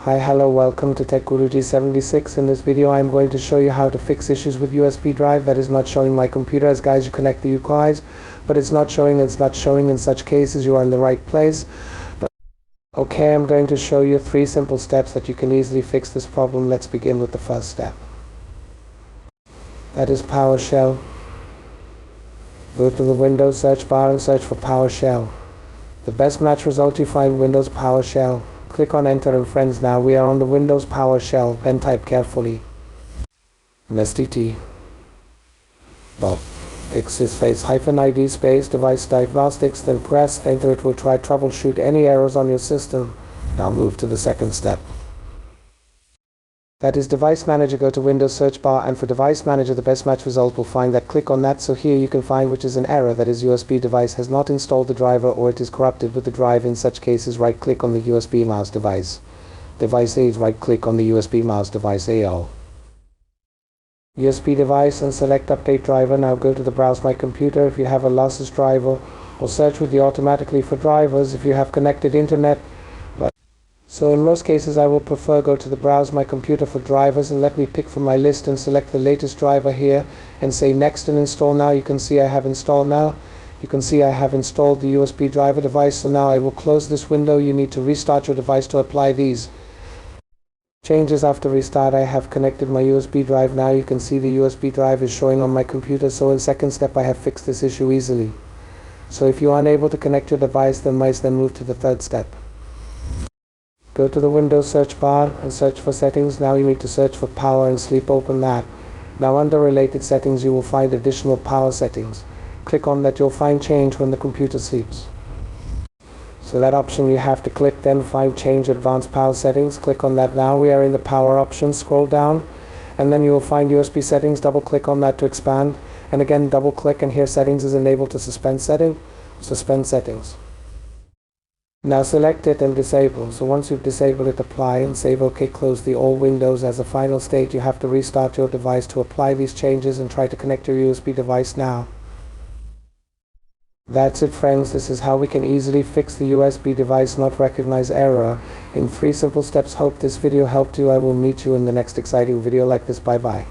Hi, hello, welcome to Tech Guruji 76. In this video I'm going to show you how to fix issues with USB drive that is not showing my computer. As guys, you connect the UIs, but it's not showing. In such cases you are in the right place. Okay, I'm going to show you 3 simple steps that you can easily fix this problem. Let's begin with the first step. That is PowerShell. Go to the Windows search bar and search for PowerShell. The best match result you find Windows PowerShell. Click on enter and friends, now we are on the Windows PowerShell. Then type carefully STT Bob space -ID space device diagnostics, then press enter. It will try troubleshoot any errors on your system. Now move to the second step. That is Device Manager. Go to Windows search bar, and for Device Manager the best match result will find that. Click on that. So here you can find which is an error, that is USB device has not installed the driver or it is corrupted with the drive. In such cases, right click on the USB mouse device. Device A, right click on the USB mouse device AO. USB device and select update driver. Now go to the browse my computer if you have a lossless driver, or search with you automatically for drivers if you have connected internet. So in most cases I will prefer go to the browse my computer for drivers, and let me pick from my list and select the latest driver here and say next and install. Now you can see I have installed now. You can see I have installed the USB driver device. So now I will close this window. You need to restart your device to apply these changes. After restart I have connected my USB drive. Now you can see the USB drive is showing on my computer. So in second step I have fixed this issue easily. So if you are unable to connect your device, then move to the third step. Go to the Windows search bar and search for settings. Now you need to search for power and sleep. Open that. Now under related settings you will find additional power settings. Click on that. You'll find change when the computer sleeps. So that option you have to click, then find change advanced power settings. Click on that. Now we are in the power options. Scroll down and then you will find USB settings. Double click on that to expand, and again double click, and here settings is enabled to suspend settings. Now select it and disable. So once you've disabled it, apply and save. OK, close the all windows. As a final state you have to restart your device to apply these changes and try to connect your USB device now. That's it friends, this is how we can easily fix the USB device not recognize error in 3 simple steps. Hope this video helped you. I will meet you in the next exciting video like this. Bye bye.